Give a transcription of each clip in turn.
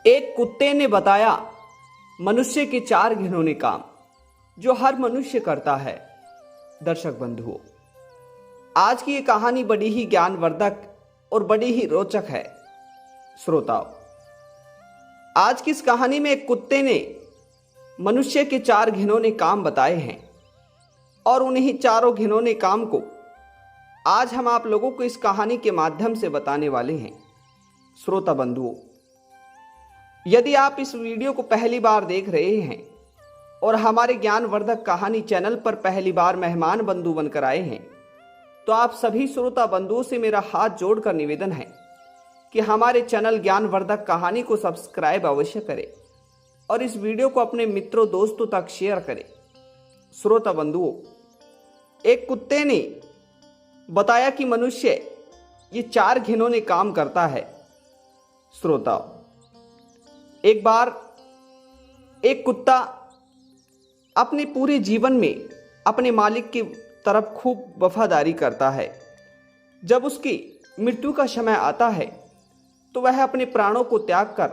एक कुत्ते ने बताया मनुष्य के 4 घिनौने काम जो हर मनुष्य करता है। दर्शक बंधुओं, आज की ये कहानी बड़ी ही ज्ञानवर्धक और बड़ी ही रोचक है। श्रोताओं, आज की इस कहानी में एक कुत्ते ने मनुष्य के 4 घिनौने काम बताए हैं और उन्हीं चारों घिनौने काम को आज हम आप लोगों को इस कहानी के माध्यम से बताने वाले हैं। श्रोता बंधुओं, यदि आप इस वीडियो को पहली बार देख रहे हैं और हमारे ज्ञानवर्धक कहानी चैनल पर पहली बार मेहमान बंधु बनकर आए हैं, तो आप सभी श्रोता बंधुओं से मेरा हाथ जोड़कर निवेदन है कि हमारे चैनल ज्ञानवर्धक कहानी को सब्सक्राइब अवश्य करें और इस वीडियो को अपने मित्रों दोस्तों तक शेयर करें। श्रोता बंधुओं, एक कुत्ते ने बताया कि मनुष्य ये 4 घिनौने काम करता है। श्रोताओ, एक बार एक कुत्ता अपने पूरे जीवन में अपने मालिक की तरफ खूब वफादारी करता है। जब उसकी मृत्यु का समय आता है तो वह अपने प्राणों को त्याग कर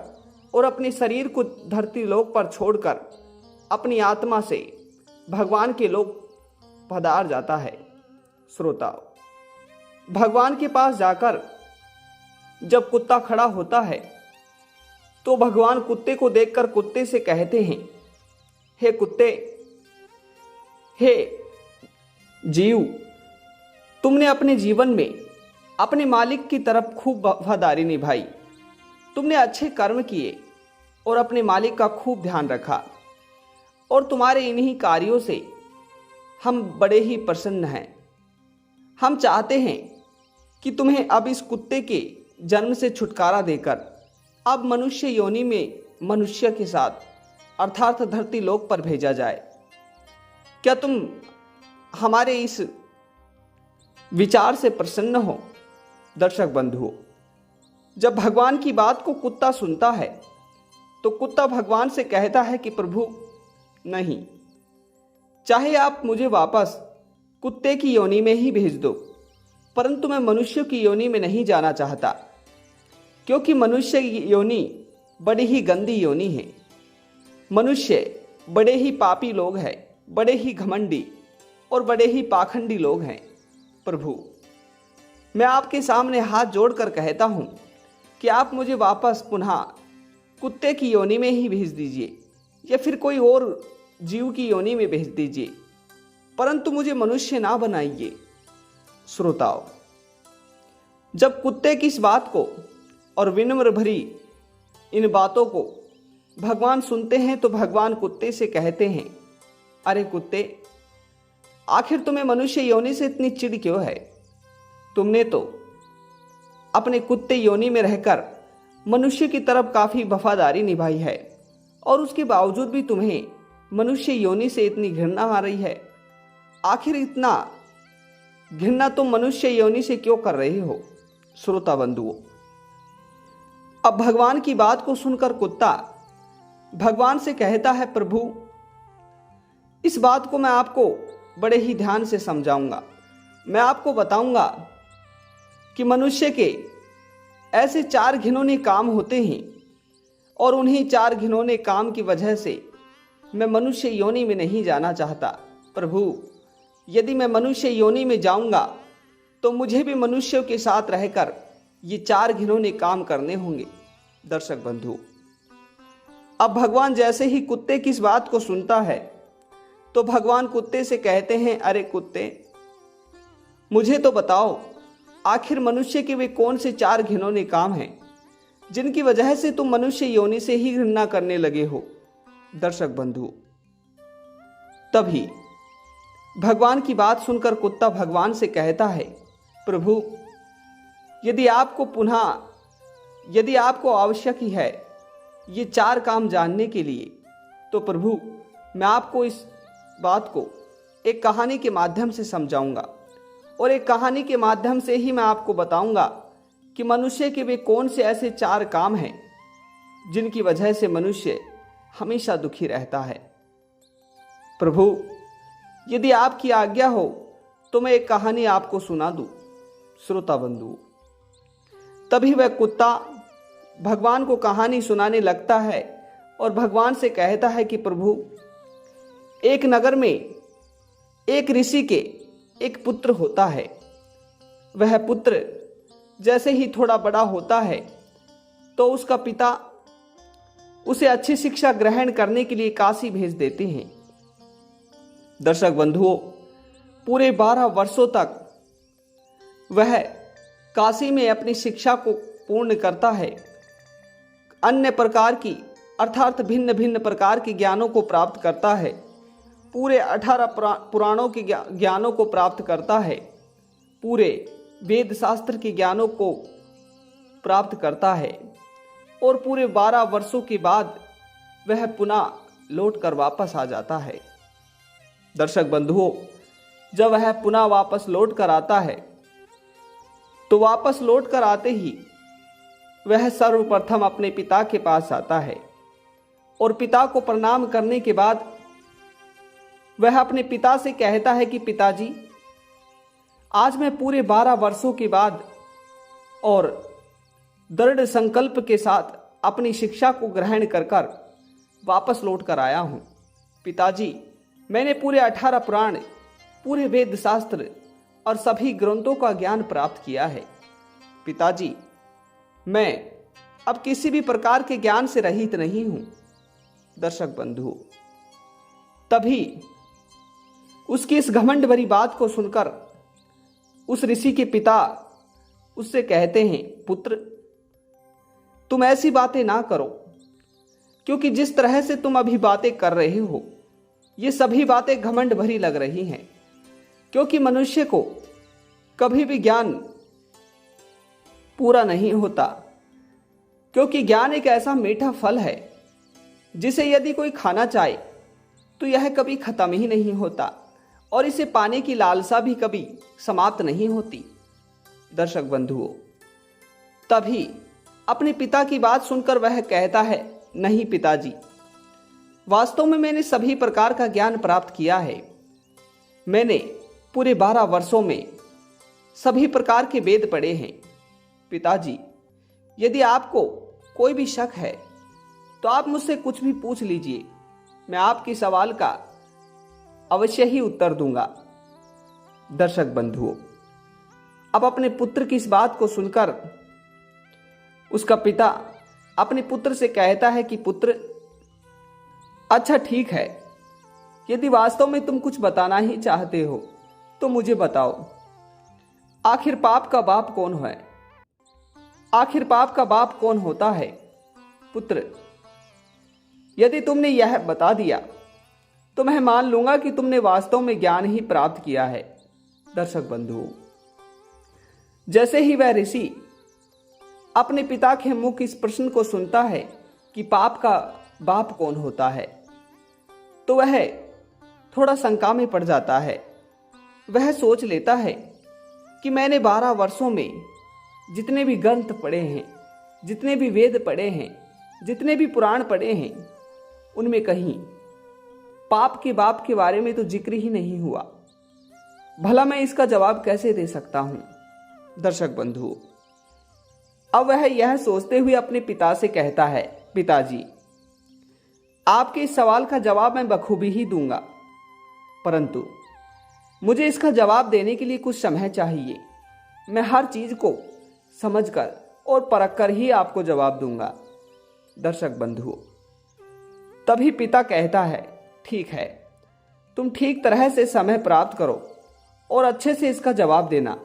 और अपने शरीर को धरती लोक पर छोड़कर अपनी आत्मा से भगवान के लोक पधार जाता है। श्रोताओ, भगवान के पास जाकर जब कुत्ता खड़ा होता है तो भगवान कुत्ते को देखकर कुत्ते से कहते हैं, हे कुत्ते, हे जीव, तुमने अपने जीवन में अपने मालिक की तरफ खूब वफादारी निभाई। तुमने अच्छे कर्म किए और अपने मालिक का खूब ध्यान रखा और तुम्हारे इन्हीं कार्यों से हम बड़े ही प्रसन्न हैं। हम चाहते हैं कि तुम्हें अब इस कुत्ते के जन्म से छुटकारा देकर अब मनुष्य योनि में मनुष्य के साथ अर्थात धरती लोक पर भेजा जाए। क्या तुम हमारे इस विचार से प्रसन्न हो? दर्शक बंधुओं, जब भगवान की बात को कुत्ता सुनता है तो कुत्ता भगवान से कहता है कि प्रभु, नहीं, चाहे आप मुझे वापस कुत्ते की योनि में ही भेज दो, परंतु मैं मनुष्य की योनि में नहीं जाना चाहता, क्योंकि मनुष्य की योनि बड़ी ही गंदी योनि है। मनुष्य बड़े ही पापी लोग हैं, बड़े ही घमंडी और बड़े ही पाखंडी लोग हैं। प्रभु, मैं आपके सामने हाथ जोड़कर कहता हूँ कि आप मुझे वापस पुनः कुत्ते की योनि में ही भेज दीजिए या फिर कोई और जीव की योनि में भेज दीजिए, परंतु मुझे मनुष्य ना बनाइए। श्रोताओ, जब कुत्ते की इस बात को और विनम्र भरी इन बातों को भगवान सुनते हैं तो भगवान कुत्ते से कहते हैं, अरे कुत्ते, आखिर तुम्हें मनुष्य योनि से इतनी चिढ़ क्यों है? तुमने तो अपने कुत्ते योनि में रहकर मनुष्य की तरफ काफी वफादारी निभाई है और उसके बावजूद भी तुम्हें मनुष्य योनि से इतनी घृणा आ रही है। आखिर इतना घृणा तुम मनुष्य योनि से क्यों कर रहे हो? श्रोता बंधुओं, अब भगवान की बात को सुनकर कुत्ता भगवान से कहता है, प्रभु, इस बात को मैं आपको बड़े ही ध्यान से समझाऊंगा। मैं आपको बताऊंगा कि मनुष्य के ऐसे 4 घिनौने काम होते हैं और उन्हीं 4 घिनौने काम की वजह से मैं मनुष्य योनि में नहीं जाना चाहता। प्रभु, यदि मैं मनुष्य योनि में जाऊंगा तो मुझे भी मनुष्यों के साथ रहकर ये 4 घिनौने काम करने होंगे। दर्शक बंधु, अब भगवान जैसे ही कुत्ते की इस बात को सुनता है तो भगवान कुत्ते से कहते हैं, अरे कुत्ते, मुझे तो बताओ, आखिर मनुष्य के वे कौन से 4 घिनौने काम हैं जिनकी वजह से तुम मनुष्य योनि से ही घृणा करने लगे हो? दर्शक बंधु, तभी भगवान की बात सुनकर कुत्ता भगवान से कहता है, प्रभु, यदि आपको आवश्यक ही है ये 4 काम जानने के लिए, तो प्रभु, मैं आपको इस बात को एक कहानी के माध्यम से समझाऊंगा और एक कहानी के माध्यम से ही मैं आपको बताऊंगा कि मनुष्य के वे कौन से ऐसे 4 काम हैं जिनकी वजह से मनुष्य हमेशा दुखी रहता है। प्रभु, यदि आपकी आज्ञा हो तो मैं एक कहानी आपको सुना दूं। श्रोता बंधु, तभी वह कुत्ता भगवान को कहानी सुनाने लगता है और भगवान से कहता है कि प्रभु, एक नगर में एक ऋषि के एक पुत्र होता है। वह पुत्र जैसे ही थोड़ा बड़ा होता है तो उसका पिता उसे अच्छी शिक्षा ग्रहण करने के लिए काशी भेज देते हैं। दर्शक बंधुओं, पूरे 12 वर्षों तक वह काशी में अपनी शिक्षा को पूर्ण करता है। अन्य प्रकार की अर्थात भिन्न भिन्न प्रकार के ज्ञानों को प्राप्त करता है। पूरे 18 पुराणों के ज्ञानों को प्राप्त करता है। पूरे वेद शास्त्र के ज्ञानों को प्राप्त करता है और पूरे 12 वर्षों के बाद वह पुनः लौटकर वापस आ जाता है। दर्शक बंधुओं, जब वह पुनः वापस लौट कर आता है तो वापस लौट कर आते ही वह सर्वप्रथम अपने पिता के पास आता है और पिता को प्रणाम करने के बाद वह अपने पिता से कहता है कि पिताजी, आज मैं पूरे 12 वर्षों के बाद और दृढ़ संकल्प के साथ अपनी शिक्षा को ग्रहण कर वापस लौट कर आया हूँ। पिताजी, मैंने पूरे 18 पुराण, पूरे वेद शास्त्र और सभी ग्रंथों का ज्ञान प्राप्त किया है। पिताजी, मैं अब किसी भी प्रकार के ज्ञान से रहित नहीं हूँ। दर्शक बंधुओं, तभी उसकी इस घमंड भरी बात को सुनकर उस ऋषि के पिता उससे कहते हैं, पुत्र, तुम ऐसी बातें ना करो, क्योंकि जिस तरह से तुम अभी बातें कर रहे हो ये सभी बातें घमंड भरी लग रही हैं। क्योंकि मनुष्य को कभी भी ज्ञान पूरा नहीं होता, क्योंकि ज्ञान एक ऐसा मीठा फल है जिसे यदि कोई खाना चाहे तो यह कभी खत्म ही नहीं होता और इसे पाने की लालसा भी कभी समाप्त नहीं होती। दर्शक बंधुओं, तभी अपने पिता की बात सुनकर वह कहता है, नहीं पिताजी, वास्तव में मैंने सभी प्रकार का ज्ञान प्राप्त किया है। मैंने पूरे 12 वर्षों में सभी प्रकार के वेद पढ़े हैं। पिताजी, यदि आपको कोई भी शक है तो आप मुझसे कुछ भी पूछ लीजिए, मैं आपके सवाल का अवश्य ही उत्तर दूंगा। दर्शक बंधुओं, अब अपने पुत्र की इस बात को सुनकर उसका पिता अपने पुत्र से कहता है कि पुत्र, अच्छा ठीक है, यदि वास्तव में तुम कुछ बताना ही चाहते हो तो मुझे बताओ, आखिर पाप का बाप कौन है? आखिर पाप का बाप कौन होता है? पुत्र, यदि तुमने यह बता दिया तो मैं मान लूंगा कि तुमने वास्तव में ज्ञान ही प्राप्त किया है। दर्शक बंधुओं, जैसे ही वह ऋषि अपने पिता के मुख इस प्रश्न को सुनता है कि पाप का बाप कौन होता है, तो वह थोड़ा शंका में पड़ जाता है। वह सोच लेता है कि मैंने 12 वर्षों में जितने भी ग्रंथ पढ़े हैं, जितने भी वेद पढ़े हैं, जितने भी पुराण पढ़े हैं, उनमें कहीं पाप के बाप के बारे में तो जिक्र ही नहीं हुआ। भला मैं इसका जवाब कैसे दे सकता हूं? दर्शक बंधुओं, अब वह यह सोचते हुए अपने पिता से कहता है, पिताजी, आपके इस सवाल का जवाब मैं बखूबी ही दूंगा, परंतु मुझे इसका जवाब देने के लिए कुछ समय चाहिए। मैं हर चीज को समझकर और परखकर ही आपको जवाब दूंगा। दर्शक बंधुओं, तभी पिता कहता है, ठीक है, तुम ठीक तरह से समय प्राप्त करो और अच्छे से इसका जवाब देना।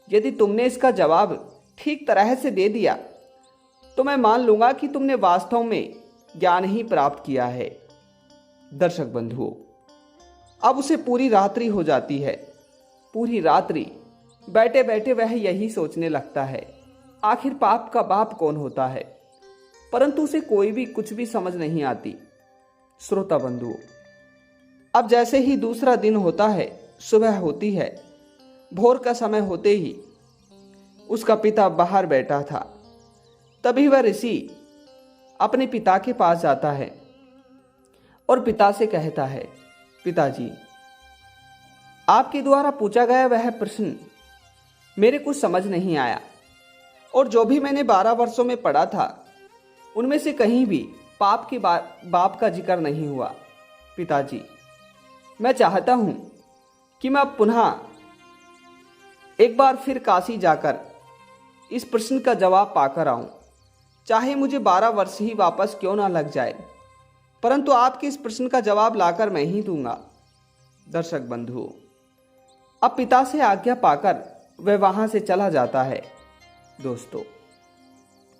यदि तुमने इसका जवाब ठीक तरह से दे दिया तो मैं मान लूंगा कि तुमने वास्तव में ज्ञान ही प्राप्त किया है। दर्शक बंधुओं, अब उसे पूरी रात्रि हो जाती है। पूरी रात्रि बैठे बैठे वह यही सोचने लगता है, आखिर पाप का बाप कौन होता है, परंतु उसे कोई भी कुछ भी समझ नहीं आती। श्रोता बंधुओं, अब जैसे ही दूसरा दिन होता है, सुबह होती है, भोर का समय होते ही उसका पिता बाहर बैठा था। तभी वह ऋषि अपने पिता के पास जाता है और पिता से कहता है, पिताजी, आपके द्वारा पूछा गया वह प्रश्न मेरे कुछ समझ नहीं आया। और जो भी मैंने 12 वर्षों में पढ़ा था उनमें से कहीं भी पाप के बाप का जिक्र नहीं हुआ। पिताजी, मैं चाहता हूं कि मैं अब पुनः एक बार फिर काशी जाकर इस प्रश्न का जवाब पाकर आऊं, चाहे मुझे 12 वर्ष ही वापस क्यों ना लग जाए, परंतु आपके इस प्रश्न का जवाब लाकर मैं ही दूंगा। दर्शक बंधुओं, अब पिता से आज्ञा पाकर वह वहां से चला जाता है। दोस्तों,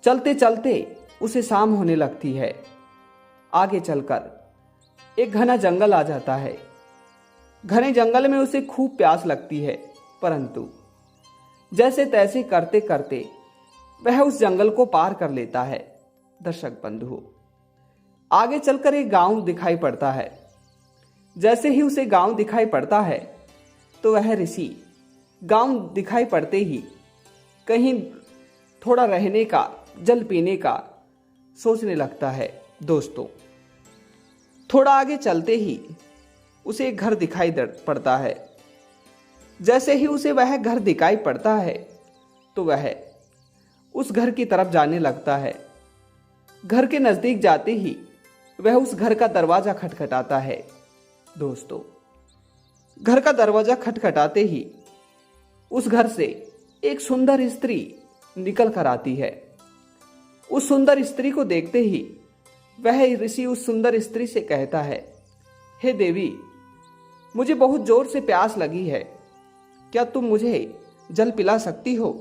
चलते चलते उसे शाम होने लगती है। आगे चलकर एक घना जंगल आ जाता है। घने जंगल में उसे खूब प्यास लगती है, परंतु जैसे तैसे करते करते वह उस जंगल को पार कर लेता है। दर्शक बंधुओं, आगे चलकर एक गांव दिखाई पड़ता है। जैसे ही उसे गांव दिखाई पड़ता है तो वह ऋषि गांव दिखाई पड़ते ही कहीं थोड़ा रहने का, जल पीने का सोचने लगता है। दोस्तों, थोड़ा आगे चलते ही उसे एक घर दिखाई पड़ता है। जैसे ही उसे वह घर दिखाई पड़ता है तो वह उस घर की तरफ जाने लगता है। घर के नजदीक जाते ही वह उस घर का दरवाजा खटखटाता है। दोस्तों, घर का दरवाजा खटखटाते ही उस घर से एक सुंदर स्त्री निकल कर आती है। उस सुंदर स्त्री को देखते ही वह ऋषि उस सुंदर स्त्री से कहता है, हे देवी, मुझे बहुत जोर से प्यास लगी है, क्या तुम मुझे जल पिला सकती हो?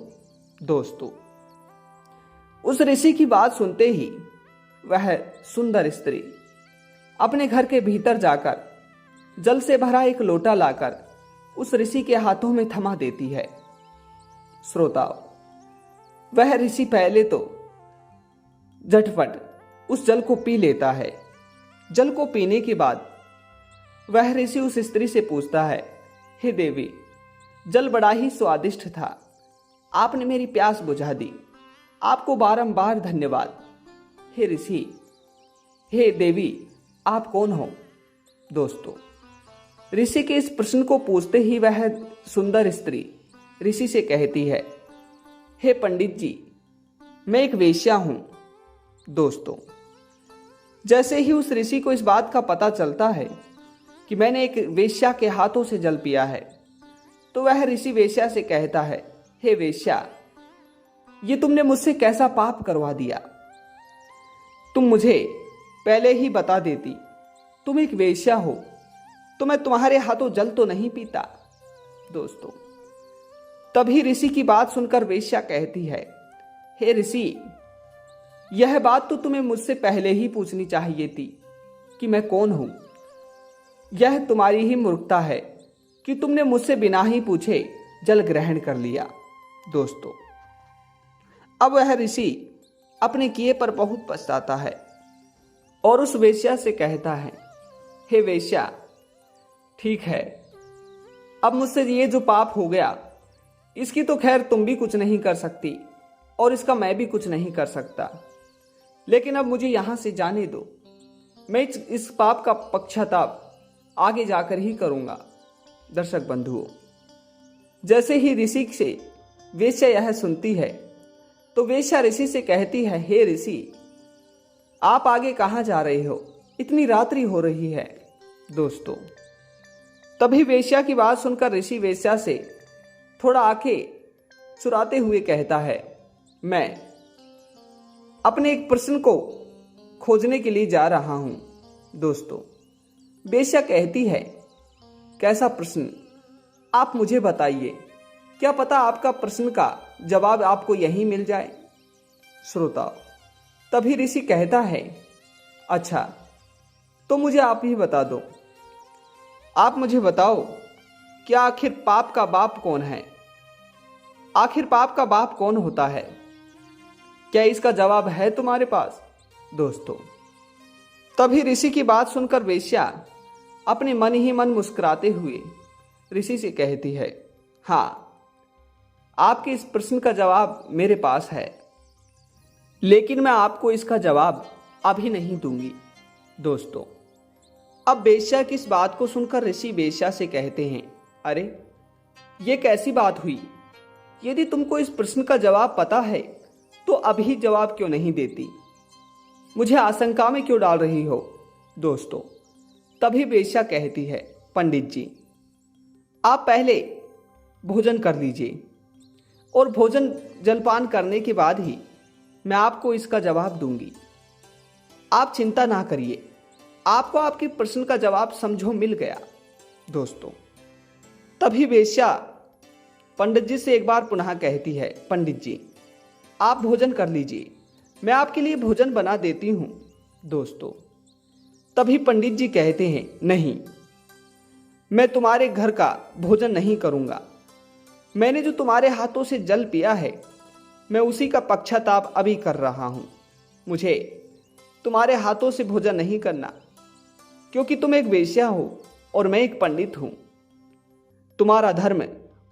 दोस्तों, उस ऋषि की बात सुनते ही वह सुंदर स्त्री अपने घर के भीतर जाकर जल से भरा एक लोटा लाकर उस ऋषि के हाथों में थमा देती है। श्रोताओ, वह ऋषि पहले तो झटपट उस जल को पी लेता है। जल को पीने के बाद वह ऋषि उस स्त्री से पूछता है, हे देवी, जल बड़ा ही स्वादिष्ट था, आपने मेरी प्यास बुझा दी, आपको बारंबार धन्यवाद। हे ऋषि, हे देवी, आप कौन हो? दोस्तों, ऋषि के इस प्रश्न को पूछते ही वह सुंदर स्त्री ऋषि से कहती है, हे पंडित जी, मैं एक वेश्या हूं। दोस्तों, जैसे ही उस ऋषि को इस बात का पता चलता है कि मैंने एक वेश्या के हाथों से जल पिया है, तो वह ऋषि वेश्या से कहता है, हे वेश्या, ये तुमने मुझसे कैसा पाप करवा दिया? तुम मुझे पहले ही बता देती तुम एक वेश्या हो तो मैं तुम्हारे हाथों जल तो नहीं पीता। दोस्तों, तभी ऋषि की बात सुनकर वेश्या कहती है, हे ऋषि, यह बात तो तुम्हें मुझसे पहले ही पूछनी चाहिए थी कि मैं कौन हूं। यह तुम्हारी ही मूर्खता है कि तुमने मुझसे बिना ही पूछे जल ग्रहण कर लिया। दोस्तों, अब वह ऋषि अपने किए पर बहुत पछताता है और उस वेश्या से कहता है, हे वेश्या, ठीक है, अब मुझसे ये जो पाप हो गया इसकी तो खैर तुम भी कुछ नहीं कर सकती और इसका मैं भी कुछ नहीं कर सकता, लेकिन अब मुझे यहां से जाने दो। मैं इस पाप का पश्चाताप आगे जाकर ही करूंगा। दर्शक बंधुओं, जैसे ही ऋषि से वेश्या यह सुनती है तो वेश्या ऋषि से कहती है, हे ऋषि, आप आगे कहां जा रहे हो? इतनी रात्रि हो रही है। दोस्तों, तभी वेश्या की बात सुनकर ऋषि वेश्या से थोड़ा आंखें चुराते हुए कहता है, मैं अपने एक प्रश्न को खोजने के लिए जा रहा हूं। दोस्तों, वेश्या कहती है, कैसा प्रश्न? आप मुझे बताइए, क्या पता आपका प्रश्न का जवाब आपको यहीं मिल जाए। श्रोताओ, तभी ऋषि कहता है, अच्छा, तो मुझे आप ही बता दो। आप मुझे बताओ, क्या आखिर पाप का बाप कौन है? आखिर पाप का बाप कौन होता है? क्या इसका जवाब है तुम्हारे पास? दोस्तों, तभी ऋषि की बात सुनकर वेश्या अपने मन ही मन मुस्कुराते हुए ऋषि से कहती है, हाँ, आपके इस प्रश्न का जवाब मेरे पास है, लेकिन मैं आपको इसका जवाब अभी नहीं दूंगी। दोस्तों, अब वेश्या की इस बात को सुनकर ऋषि वेश्या से कहते हैं, अरे, ये कैसी बात हुई? यदि तुमको इस प्रश्न का जवाब पता है तो अभी जवाब क्यों नहीं देती? मुझे आशंका में क्यों डाल रही हो? दोस्तों, तभी वेश्या कहती है, पंडित जी, आप पहले भोजन कर लीजिए और भोजन जलपान करने के बाद ही मैं आपको इसका जवाब दूंगी। आप चिंता ना करिए, आपको आपके प्रश्न का जवाब समझो मिल गया। दोस्तों, तभी वेश्या पंडित जी से एक बार पुनः कहती है, पंडित जी, आप भोजन कर लीजिए, मैं आपके लिए भोजन बना देती हूं। दोस्तों, तभी पंडित जी कहते हैं, नहीं, मैं तुम्हारे घर का भोजन नहीं करूंगा। मैंने जो तुम्हारे हाथों से जल पिया है, मैं उसी का पश्चाताप अभी कर रहा हूं। मुझे तुम्हारे हाथों से भोजन नहीं करना, क्योंकि तुम एक वेश्या हो और मैं एक पंडित हूं। तुम्हारा धर्म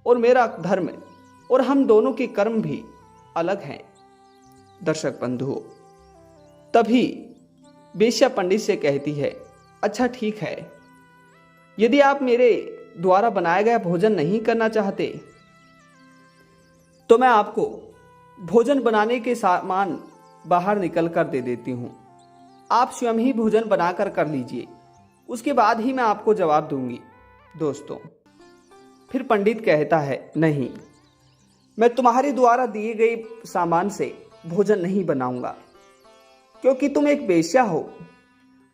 और मेरा धर्म और हम दोनों के कर्म भी अलग हैं। दर्शक बंधुओं, तभी वेश्या पंडित से कहती है, अच्छा ठीक है, यदि आप मेरे द्वारा बनाया गया भोजन नहीं करना चाहते तो मैं आपको भोजन बनाने के सामान बाहर निकल कर दे देती हूं। आप स्वयं ही भोजन बनाकर कर लीजिए, उसके बाद ही मैं आपको जवाब दूंगी। दोस्तों, फिर पंडित कहता है, नहीं, मैं तुम्हारे द्वारा दिए गए सामान से भोजन नहीं बनाऊंगा, क्योंकि तुम एक वेश्या हो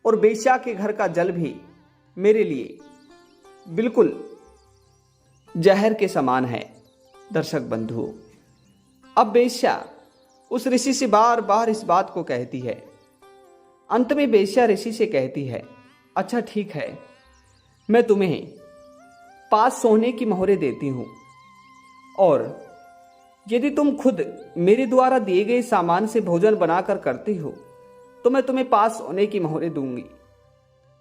और वेश्या के घर का जल भी मेरे लिए बिल्कुल जहर के समान है। दर्शक बंधुओं, अब वेश्या उस ऋषि से बार बार इस बात को कहती है। अंत में वेश्या ऋषि से कहती है, अच्छा ठीक है, मैं तुम्हें 5 सोने की मोहरें देती हूं, और यदि तुम खुद मेरे द्वारा दिए गए सामान से भोजन बनाकर करती हो तो मैं तुम्हें 5 सोने की मोहरें दूंगी।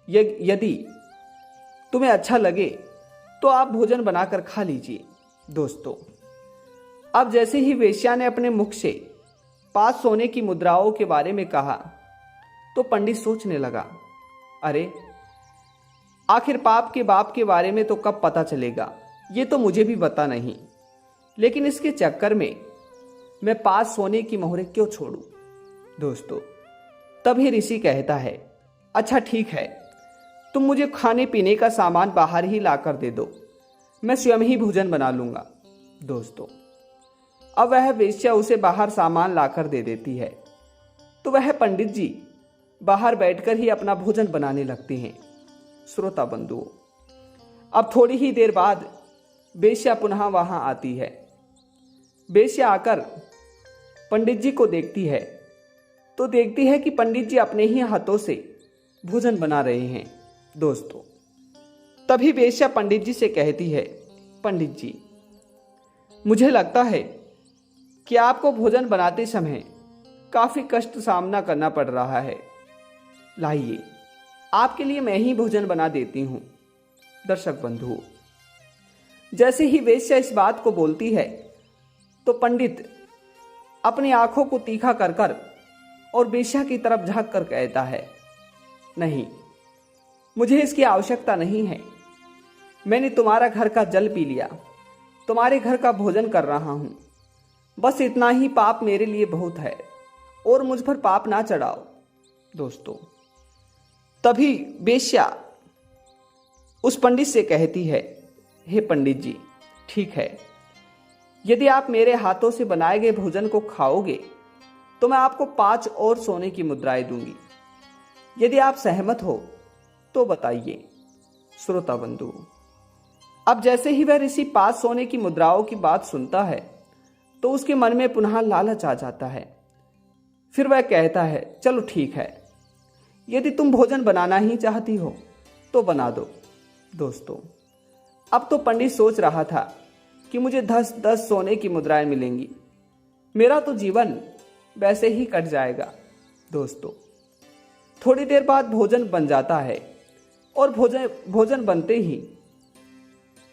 यदि तुम्हें अच्छा लगे तो आप भोजन बनाकर खा लीजिए। दोस्तों, अब जैसे ही वेश्या ने अपने मुख से 5 सोने की मुद्राओं के बारे में कहा तो पंडित सोचने लगा, अरे आखिर पाप के बाप के बारे में तो कब पता चलेगा, ये तो मुझे भी पता नहीं, लेकिन इसके चक्कर में मैं 5 सोने की मोहरें क्यों छोड़ूं। दोस्तों, तभी ऋषि कहता है, अच्छा ठीक है, तुम मुझे खाने पीने का सामान बाहर ही लाकर दे दो, मैं स्वयं ही भोजन बना लूंगा। दोस्तों, अब वह वेश्या उसे बाहर सामान लाकर दे देती है, तो वह पंडित जी बाहर बैठकर ही अपना भोजन बनाने लगते हैं। श्रोता बंधुओं, अब थोड़ी ही देर बाद वेश्या पुनः वहां आती है। वेश्या आकर पंडित जी को देखती है तो देखती है कि पंडित जी अपने ही हाथों से भोजन बना रहे हैं। दोस्तों, तभी वेश्या पंडित जी से कहती है, पंडित जी, मुझे लगता है कि आपको भोजन बनाते समय काफी कष्ट सामना करना पड़ रहा है। लाइए, आपके लिए मैं ही भोजन बना देती हूं। दर्शक बंधुओं, जैसे ही वेश्या इस बात को बोलती है तो पंडित अपनी आंखों को तीखा कर कर और वेश्या की तरफ झांक कर कहता है, नहीं, मुझे इसकी आवश्यकता नहीं है। मैंने तुम्हारा घर का जल पी लिया, तुम्हारे घर का भोजन कर रहा हूं, बस इतना ही पाप मेरे लिए बहुत है, और मुझ पर पाप ना चढ़ाओ। दोस्तों, तभी वेश्या उस पंडित से कहती है, हे पंडित जी, ठीक है, यदि आप मेरे हाथों से बनाए गए भोजन को खाओगे तो मैं आपको 5 और सोने की मुद्राएं दूंगी। यदि आप सहमत हो तो बताइए। श्रोता बंधु, अब जैसे ही वह ऋषि 5 सोने की मुद्राओं की बात सुनता है तो उसके मन में पुनः लालच आ जाता है। फिर वह कहता है, चलो ठीक है, यदि तुम भोजन बनाना ही चाहती हो तो बना दो। दोस्तों, अब तो पंडित सोच रहा था कि मुझे 10 सोने की मुद्राएं मिलेंगी, मेरा तो जीवन वैसे ही कट जाएगा। दोस्तों, थोड़ी देर बाद भोजन बन जाता है और भोजन बनते ही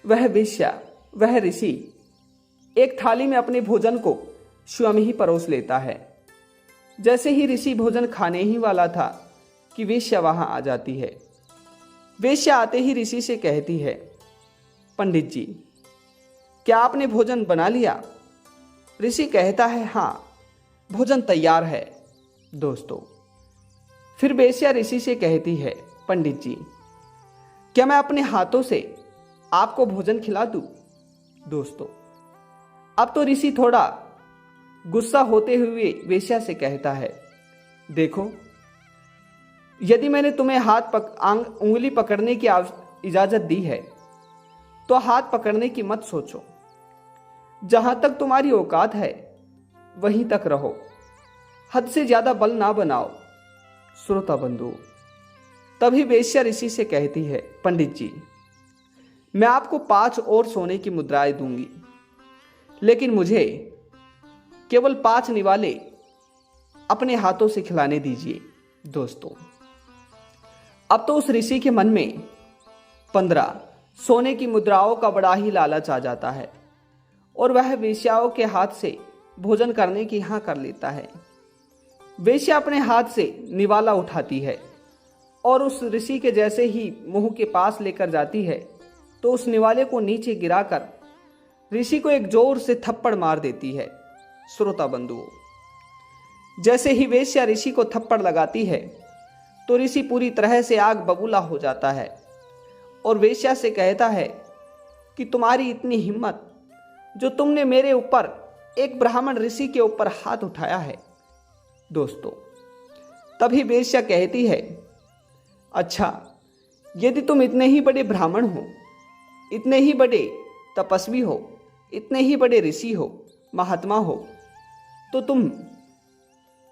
वह वेश्या, वह ऋषि एक थाली में अपने भोजन को स्वयं ही परोस लेता है। जैसे ही ऋषि भोजन खाने ही वाला था कि वेश्या वहां आ जाती है। वेश्या आते ही ऋषि से कहती है, पंडित जी, क्या आपने भोजन बना लिया? ऋषि कहता है, हाँ, भोजन तैयार है। दोस्तों, फिर वेश्या ऋषि से कहती है, पंडित जी, क्या मैं अपने हाथों से आपको भोजन खिला दूं? दोस्तों, अब तो ऋषि थोड़ा गुस्सा होते हुए वेश्या से कहता है, देखो, यदि मैंने तुम्हें उंगली पकड़ने की इजाजत दी है तो हाथ पकड़ने की मत सोचो। जहां तक तुम्हारी औकात है वहीं तक रहो, हद से ज्यादा बल ना बनाओ। श्रोता बंधु, तभी वेश्या ऋषि से कहती है, पंडित जी, मैं आपको 5 और सोने की मुद्राएं दूंगी, लेकिन मुझे केवल 5 निवाले अपने हाथों से खिलाने दीजिए। दोस्तों, अब तो उस ऋषि के मन में 15 सोने की मुद्राओं का बड़ा ही लालच आ जाता है और वह वेश्याओं के हाथ से भोजन करने की हाँ कर लेता है। वेश्या अपने हाथ से निवाला उठाती है और उस ऋषि के जैसे ही मुंह के पास लेकर जाती है तो उस निवाले को नीचे गिराकर ऋषि को एक जोर से थप्पड़ मार देती है। श्रोता बंधुओं, जैसे ही वेश्या ऋषि को थप्पड़ लगाती है तो ऋषि पूरी तरह से आग बबूला हो जाता है और वेश्या से कहता है कि तुम्हारी इतनी हिम्मत, जो तुमने मेरे ऊपर एक ब्राह्मण ऋषि के ऊपर हाथ उठाया है। दोस्तों, तभी वेश्या कहती है, अच्छा, यदि तुम इतने ही बड़े ब्राह्मण हो, इतने ही बड़े तपस्वी हो, इतने ही बड़े ऋषि हो, महात्मा हो, तो तुम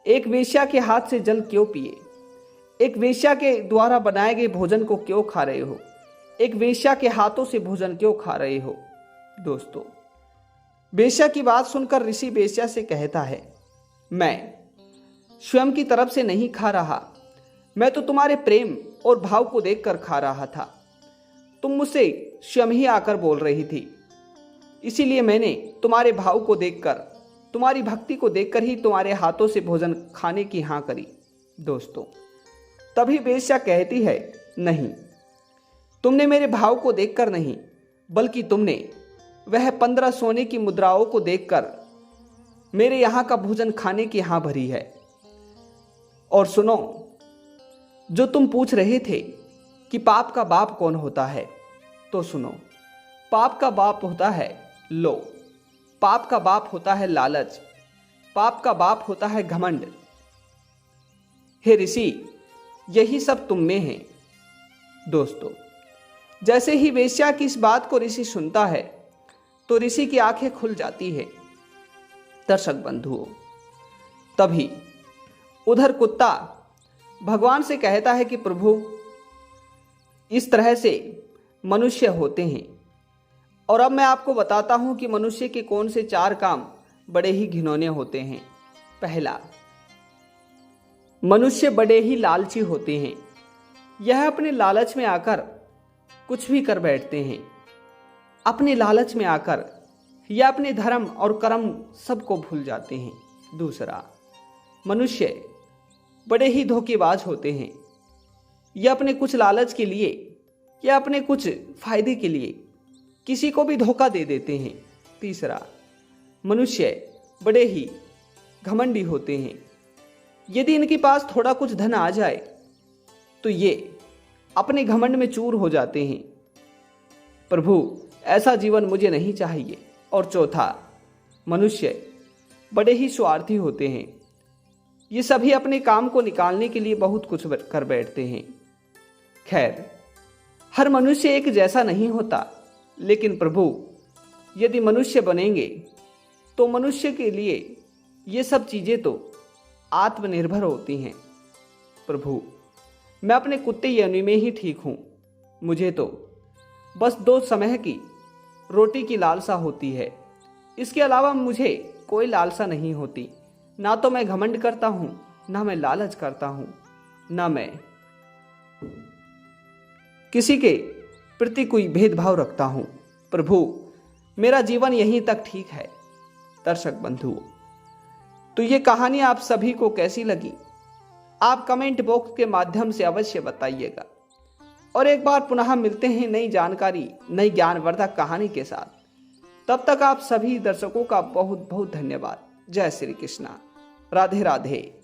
एक वेश्या के हाथ से जल क्यों पिए? एक वेश्या के द्वारा बनाए गए भोजन को क्यों खा रहे हो? एक वेश्या के हाथों से भोजन क्यों खा रहे हो? दोस्तों, वेश्या की बात सुनकर ऋषि वेश्या से कहता है, मैं स्वयं की तरफ से नहीं खा रहा, मैं तो तुम्हारे प्रेम और भाव को देखकर खा रहा था। तुम मुझसे स्वयं ही आकर बोल रही थी, इसीलिए मैंने तुम्हारे भाव को देखकर, तुम्हारी भक्ति को देखकर ही तुम्हारे हाथों से भोजन खाने की हाँ करी। दोस्तों, तभी वेश्या कहती है, नहीं, तुमने मेरे भाव को देखकर नहीं, बल्कि तुमने वह 15 सोने की मुद्राओं को देखकर मेरे यहाँ का भोजन खाने की हाँ भरी है। और सुनो, जो तुम पूछ रहे थे कि पाप का बाप कौन होता है, तो सुनो, पाप का बाप होता है लोभ, पाप का बाप होता है लालच, पाप का बाप होता है घमंड। हे ऋषि, यही सब तुम में है। दोस्तों, जैसे ही वेश्या की इस बात को ऋषि सुनता है तो ऋषि की आंखें खुल जाती है। दर्शक बंधुओं, तभी उधर कुत्ता भगवान से कहता है कि प्रभु, इस तरह से मनुष्य होते हैं, और अब मैं आपको बताता हूं कि मनुष्य के कौन से 4 काम बड़े ही घिनौने होते हैं। पहला, मनुष्य बड़े ही लालची होते हैं। यह अपने लालच में आकर कुछ भी कर बैठते हैं। अपने लालच में आकर यह अपने धर्म और कर्म सबको भूल जाते हैं। दूसरा, मनुष्य बड़े ही धोखेबाज होते हैं। यह अपने कुछ लालच के लिए या अपने कुछ फायदे के लिए किसी को भी धोखा दे देते हैं। तीसरा, मनुष्य बड़े ही घमंडी होते हैं। यदि इनके पास थोड़ा कुछ धन आ जाए तो ये अपने घमंड में चूर हो जाते हैं। प्रभु, ऐसा जीवन मुझे नहीं चाहिए। और चौथा, मनुष्य बड़े ही स्वार्थी होते हैं। ये सभी अपने काम को निकालने के लिए बहुत कुछ कर बैठते हैं। खैर, हर मनुष्य एक जैसा नहीं होता, लेकिन प्रभु, यदि मनुष्य बनेंगे तो मनुष्य के लिए ये सब चीजें तो आत्मनिर्भर होती हैं। प्रभु, मैं अपने कुत्ते योनि में ही ठीक हूं। मुझे तो बस 2 समय की रोटी की लालसा होती है। इसके अलावा मुझे कोई लालसा नहीं होती। ना तो मैं घमंड करता हूं, ना मैं लालच करता हूं, ना मैं किसी के प्रति कोई भेदभाव रखता हूं। प्रभु, मेरा जीवन यहीं तक ठीक है। दर्शक बंधुओं, तो ये कहानी आप सभी को कैसी लगी, आप कमेंट बॉक्स के माध्यम से अवश्य बताइएगा। और एक बार पुनः मिलते हैं नई जानकारी, नई ज्ञानवर्धक कहानी के साथ। तब तक आप सभी दर्शकों का बहुत बहुत धन्यवाद। जय श्री कृष्णा। राधे राधे।